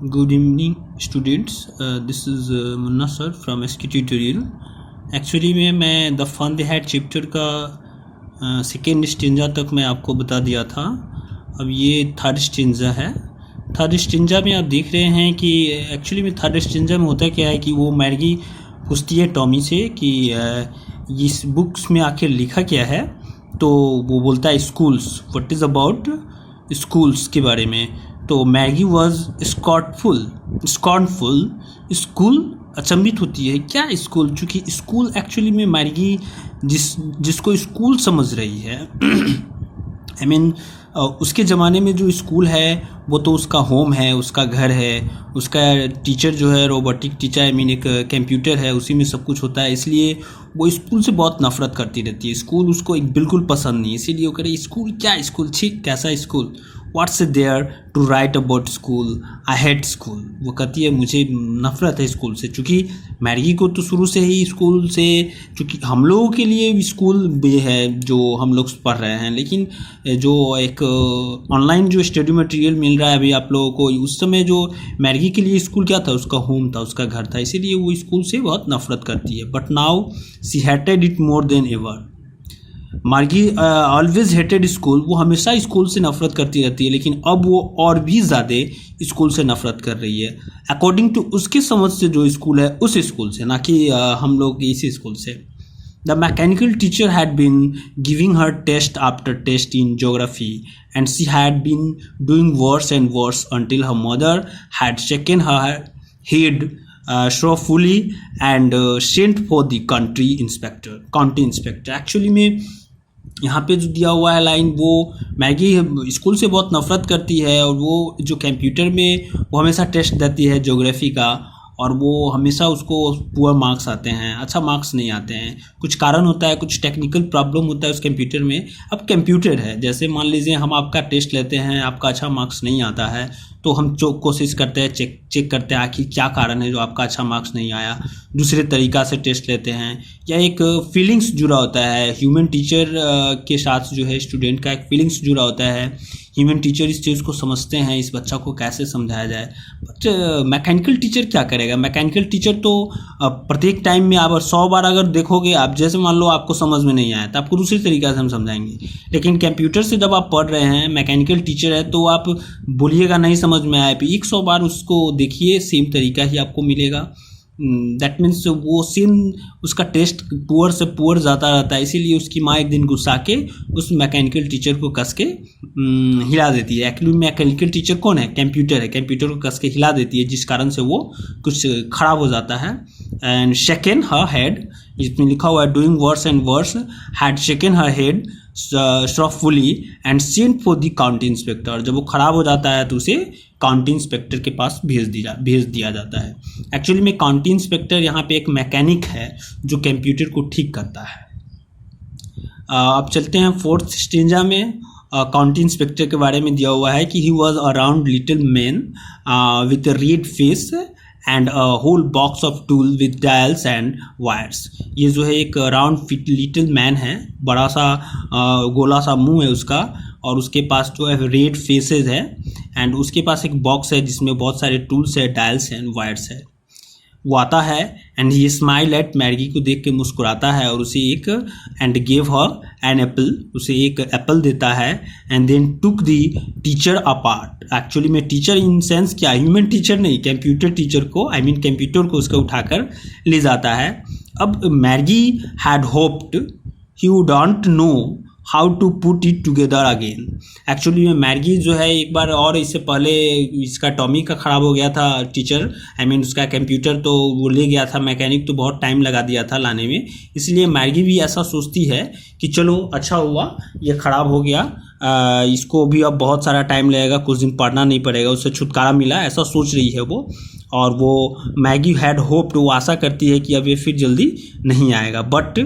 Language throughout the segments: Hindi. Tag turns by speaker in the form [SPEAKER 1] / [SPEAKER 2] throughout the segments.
[SPEAKER 1] Good evening, students. This is Munna sir from SK Tutorial. Actually में मैं the fun they had chapter का सेकेंड स्टेंजा तक मैं आपको बता दिया था. अब ये थर्ड स्टेंजा है. थर्ड स्टेंजा में आप देख रहे हैं कि एक्चुअली में थर्ड स्टेंजा में होता क्या है कि वो मैगी पूछती है टॉमी से कि इस बुक्स में आखिर लिखा क्या है. तो वो बोलता है schools, what is about schools के बारे में. तो मैगी वॉज स्कॉर्नफुल. स्कूल अचंभित होती है, क्या स्कूल, चूँकि स्कूल एक्चुअली में मैगी जिसको स्कूल समझ रही है आई मीन उसके ज़माने में जो स्कूल है वो तो उसका होम है, उसका घर है, उसका टीचर जो है रोबोटिक टीचर आई मीन एक कंप्यूटर है, उसी में सब कुछ होता है. इसलिए वो स्कूल से बहुत नफरत करती रहती है. स्कूल उसको एक बिल्कुल पसंद नहीं, इसीलिए वो करे स्कूल, क्या स्कूल, छी कैसा school, what's there to write about school, I hate school. वो कहती है मुझे नफरत है स्कूल से. चूँकि मैगी को तो शुरू से ही स्कूल से, चूँकि हम लोगों के लिए स्कूल भी है जो हम लोग पढ़ रहे हैं, लेकिन जो एक ऑनलाइन जो स्टडी मटेरियल मिल रहा है अभी आप लोगों को, उस समय जो मैगी के लिए स्कूल क्या था, उसका होम था, उसका घर था, इसीलिए वो स्कूल से बहुत नफरत करती है. But now see hated it more than ever. मार्गी ऑलवेज हेटेड स्कूल. वो हमेशा स्कूल से नफरत करती रहती है, लेकिन अब वो और भी ज़्यादा स्कूल से नफरत कर रही है. अकॉर्डिंग टू उसके समझ से जो स्कूल है उस स्कूल से, ना कि हम लोग इसी स्कूल से. The mechanical teacher had been giving her test after test in geography and she had been doing worse and worse until her mother had shaken her head sorrowfully and sent for the county inspector. Actually में यहाँ पे जो दिया हुआ है लाइन, वो मैगी स्कूल से बहुत नफरत करती है और वो जो कंप्यूटर में वो हमेशा टेस्ट देती है ज्योग्राफी का, और वो हमेशा उसको पुअर मार्क्स आते हैं, अच्छा मार्क्स नहीं आते हैं. कुछ कारण होता है, कुछ टेक्निकल प्रॉब्लम होता है उस कंप्यूटर में. अब कंप्यूटर है, जैसे मान लीजिए हम आपका टेस्ट लेते हैं, आपका अच्छा मार्क्स नहीं आता है, तो हम कोशिश करते हैं, चेक करते हैं आखिर क्या कारण है जो आपका अच्छा मार्क्स नहीं आया. दूसरे तरीक़ा से टेस्ट लेते हैं, या एक फीलिंग्स जुड़ा होता है ह्यूमन टीचर के साथ, जो है स्टूडेंट का एक फीलिंग्स जुड़ा होता है. ह्यूमन टीचर इस चीज़ को समझते हैं, इस बच्चा को कैसे समझाया जाए. बट मैकेनिकल टीचर क्या करेगा. मैकेनिकल टीचर तो प्रत्येक टाइम में आप 100 बार अगर देखोगे, आप जैसे मान लो आपको समझ में नहीं आया तो आपको दूसरी तरीक़ा से हम समझाएंगे. लेकिन कंप्यूटर से जब आप पढ़ रहे हैं, मैकेनिकल टीचर है, तो आप बोलिएगा नहीं समझ में आया, 100 बार उसको देखिए, सेम तरीका ही आपको मिलेगा. दैट मीन्स वो सेम उसका टेस्ट पुअर से पुअर जाता रहता है. इसीलिए उसकी माँ एक दिन गुस्सा के उस मैकेनिकल टीचर को कस के हिला देती है. एक्चुअली मैकेनिकल टीचर कौन है, कंप्यूटर है. कंप्यूटर को कस के हिला देती है, जिस कारण से वो कुछ ख़राब हो जाता है. एंड शेकन हर हेड, इसमें लिखा हुआ है doing worse and worse, had shaken her head sorrowfully and sent for the county inspector. जब वो ख़राब हो जाता है तो उसे काउंटी इंस्पेक्टर के पास भेज दिया जाता है. एक्चुअली में काउंटी इंस्पेक्टर यहाँ पे एक मैकेनिक है जो कंप्यूटर को ठीक करता है. अब चलते हैं फोर्थ स्टेंजा में. काउंटी इंस्पेक्टर के बारे में दिया हुआ है कि he was a round little man with a red face and a whole box of tool with dials and wires. ये जो है एक राउंड फिट लिटिल मैन है, बड़ा सा गोला सा मुंह है उसका, और उसके पास जो है रेड फेसेस है, एंड उसके पास एक बॉक्स है जिसमें बहुत सारे टूल्स है, डायल्स एंड वायर्स है. वो आता है and he smile at Maggie को देख के मुस्कुराता है, और उसे एक and give her an apple, उसे एक एप्पल देता है. And then took the teacher apart. Actually में टीचर इन सेंस क्या, ह्यूमन टीचर नहीं, कंप्यूटर टीचर को, आई मीन कंप्यूटर को उसका उठाकर ले जाता है. अब Maggie had hoped he wouldn't know how to put it together again. Actually में मैगी जो है एक बार और, इससे पहले इसका टॉमी का ख़राब हो गया था टीचर, आई मीन उसका कंप्यूटर, तो वो ले गया था मैकेनिक, तो बहुत टाइम लगा दिया था लाने में. इसलिए मैगी भी ऐसा सोचती है कि चलो अच्छा हुआ ये ख़राब हो गया, इसको भी अब बहुत सारा टाइम लगेगा, कुछ दिन पढ़ना नहीं पड़ेगा, उससे छुटकारा मिला, ऐसा सोच रही है वो. और वो मैगी हैड होप्ड, वो आशा करती है कि अब ये फिर जल्दी नहीं आएगा. But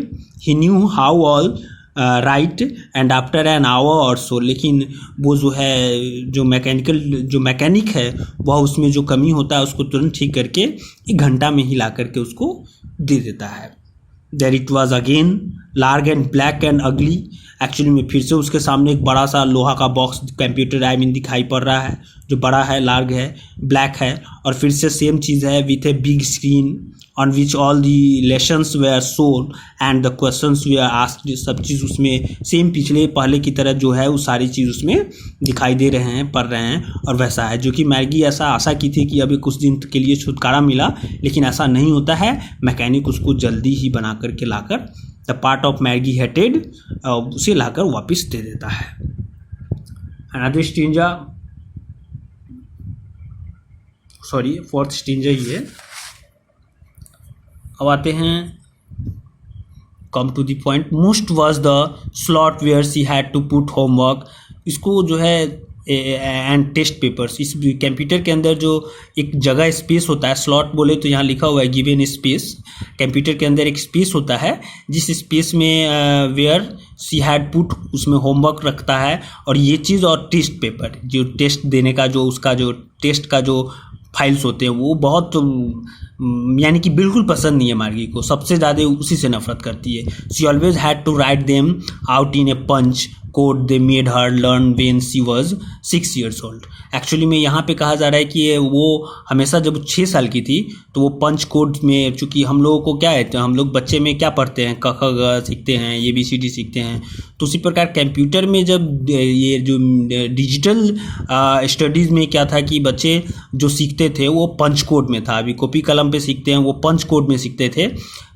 [SPEAKER 1] he knew how all right and after an hour और सो. लेकिन वो जो है जो मैकेनिक है, वह उसमें जो कमी होता है उसको तुरंत ठीक करके 1 घंटा में ही ला करके उसको दे देता है. There it was again large and black and ugly. Actually में फिर से उसके सामने एक बड़ा सा लोहा का बॉक्स कंप्यूटर दिखाई पड़ रहा है, जो बड़ा है, लार्ग है, ब्लैक है, और फिर से सेम चीज़ है with a big screen on which all the lessons were shown and the questions were asked. सब चीज़ उसमें सेम पहले की तरह जो है वो सारी चीज़ उसमें दिखाई दे रहे हैं, पढ़ रहे हैं, और वैसा है जो कि मैगी ऐसा आशा की थी कि अभी कुछ दिन के लिए छुटकारा मिला, लेकिन ऐसा नहीं होता है। मैकेनिक उसको जल्दी ही बना करके लाकर the part of Maggie hated उसे लाकर वापस दे देता है। Another stanza, sorry fourth stanza ही है। अब आते हैं, come to the point. Most was the slot where she had to put homework. इसको जो है एंड टेस्ट पेपर्स, इस कंप्यूटर के अंदर जो एक जगह स्पेस होता है, स्लॉट बोले तो यहाँ लिखा हुआ है गिवन स्पेस। कंप्यूटर के अंदर एक स्पेस होता है जिस स्पेस में वेयर सी हैड पुट, उसमें होमवर्क रखता है, और ये चीज़ और टेस्ट पेपर, जो टेस्ट देने का जो उसका जो टेस्ट का जो फाइल्स होते हैं वो बहुत यानी कि बिल्कुल पसंद नहीं है मार्गी को, सबसे ज़्यादा उसी से नफरत करती है। She always had to write them out in a punch code they made her learn when she was 6 years old। Actually में यहाँ पे कहा जा रहा है कि वो हमेशा जब 6 साल की थी तो वो पंच कोड में, चूँकि हम लोगों को क्या है, हम लोग बच्चे में क्या पढ़ते हैं, क ख ग सीखते हैं, ABCD सीखते हैं, तो उसी प्रकार कंप्यूटर में जब ये जो डिजिटल स्टडीज़ में क्या था कि बच्चे जो सीखते थे वो पंच कोड में था। अभी कॉपी कलम पे सीखते हैं, वो पंच कोड में सीखते थे,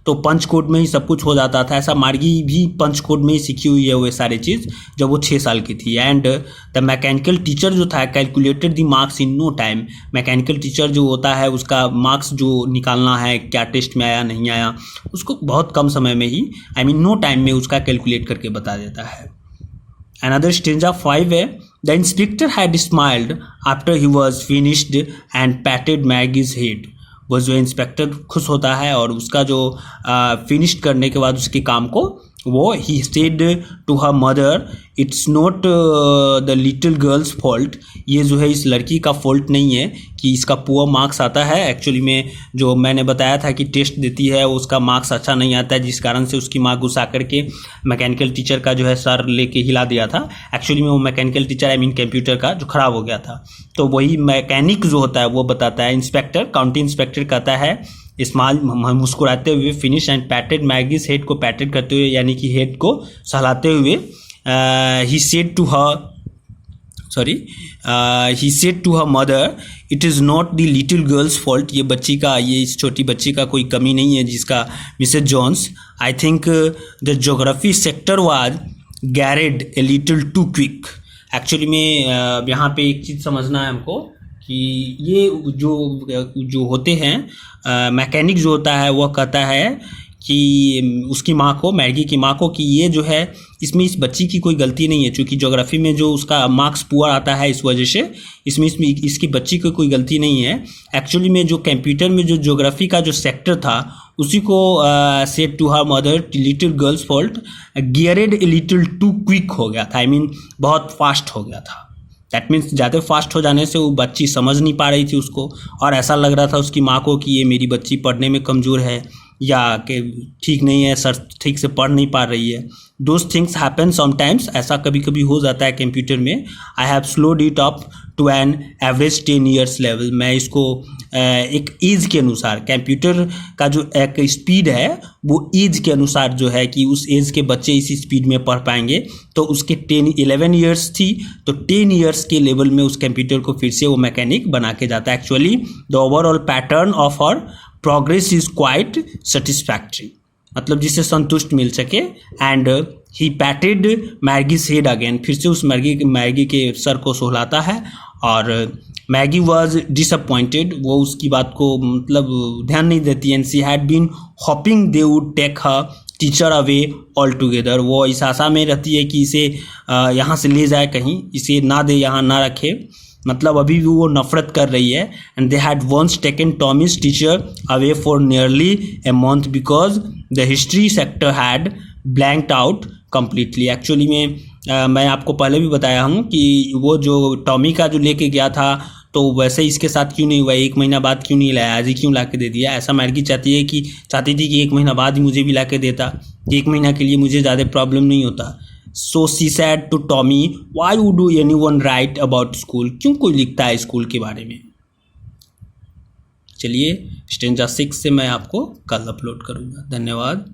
[SPEAKER 1] तो पंच कोड में ही सब कुछ हो जाता था। ऐसा मार्गी भी पंच कोड में ही सीखी हुई है वो सारी चीज़ जब वो 6 साल की थी। एंड द मैकेनिकल टीचर जो था calculated the marks in no time. Mechanical teacher जो होता है उसका मार्क्स जो निकालना है, क्या टेस्ट में आया नहीं आया, उसको बहुत कम समय में ही, आई मीन नो टाइम में उसका कैलकुलेट करके बता देता है। Another stanza 5 है, the inspector had smiled after he was finished and patted Maggie's head। वो जो इंस्पेक्टर खुश होता है और उसका जो फिनिश करने के बाद उसके काम को, वो he said to her mother it's not the little girls fault. ये जो है इस लड़की का फॉल्ट नहीं है कि इसका पुअर मार्क्स आता है। एक्चुअली में जो मैंने बताया था कि टेस्ट देती है उसका मार्क्स अच्छा नहीं आता है, जिस कारण से उसकी माँ गुस्सा करके मैकेनिकल टीचर का जो है सर लेके हिला दिया था। एक्चुअली में वो mechanical teacher, I mean computer का, जो ख़राब हो गया था। तो वही मैकेनिक जो होता है वो बताता है, इंस्पेक्टर, काउंटी इंस्पेक्टर कहता है स्माइल, मुस्कुराते हुए, फिनिश एंड पैटेड मैगीज हेड को पैटेड करते हुए, यानी कि हेड को सहलाते हुए, he said to her mother it is not the little girls fault. ये बच्ची का, ये इस छोटी बच्ची का कोई कमी नहीं है जिसका Mrs Jones, I think the geography sector was geared a little too quick. Actually में यहाँ पे एक चीज़ समझना है हमको कि ये जो होते हैं मैकेनिक जो होता है वो कहता है कि उसकी माँ को, मैगी की माँ को, कि ये जो है इसमें इस बच्ची की कोई गलती नहीं है, क्योंकि ज्योग्राफी में जो उसका मार्क्स पुअर आता है इस वजह से इसमें इसकी बच्ची को कोई गलती नहीं है। एक्चुअली में जो कंप्यूटर में जो ज्योग्राफी का जो सेक्टर था उसी को said to her mother little girls fault geared a little too quick हो गया था, आई मीन बहुत फास्ट हो गया था। दैट मीन्स ज़्यादा फास्ट हो जाने से वो बच्ची समझ नहीं पा रही थी उसको, और ऐसा लग रहा था उसकी माँ को कि ये मेरी बच्ची पढ़ने में कमज़ोर है या कि ठीक नहीं है, सर ठीक से पढ़ नहीं पा रही है। दोज थिंग्स हैपन समटाइम्स, ऐसा कभी कभी हो जाता है कंप्यूटर में। I have slowed it up to an average 10 years level. मैं इसको एक एज के अनुसार, कंप्यूटर का जो एक स्पीड है वो एज के अनुसार जो है कि उस एज के बच्चे इसी स्पीड में पढ़ पाएंगे। तो उसके 11 years थी, तो 10 years के लेवल में उस कंप्यूटर को फिर से वो मैकेनिक बना के जाता है। Actually the overall pattern of her progress is quite satisfactory, मतलब जिससे संतुष्ट मिल सके। And he पैटेड Maggie's head again, फिर से उस मैगी के सर को सहलाता है, और मैगी वॉज डिसअपॉइंटेड, वो उसकी बात को मतलब ध्यान नहीं देती। And she had been hoping they would take her teacher away altogether. वो इस आशा में रहती है कि इसे यहाँ से ले जाए कहीं, इसे ना दे, यहाँ ना रखे, मतलब अभी भी वो नफरत कर रही है। And they had once taken Tommy's teacher away for nearly a month because the history sector had blanked out completely. Actually में मैं आपको पहले भी बताया हूँ कि वो जो टॉमी का जो लेके गया था तो वैसे इसके साथ क्यों नहीं हुआ, 1 महीना बाद क्यों नहीं लाया, आज ही क्यों ला के दे दिया। ऐसा मैगी चाहती थी कि 1 महीना बाद ही मुझे भी ला के देता, 1 महीना के लिए मुझे ज़्यादा प्रॉब्लम नहीं होता। So she said to Tommy, why would do anyone write about school, क्यों कोई लिखता है स्कूल के बारे में। चलिए स्टेंजा 6 से मैं आपको कल अपलोड करूँगा। धन्यवाद।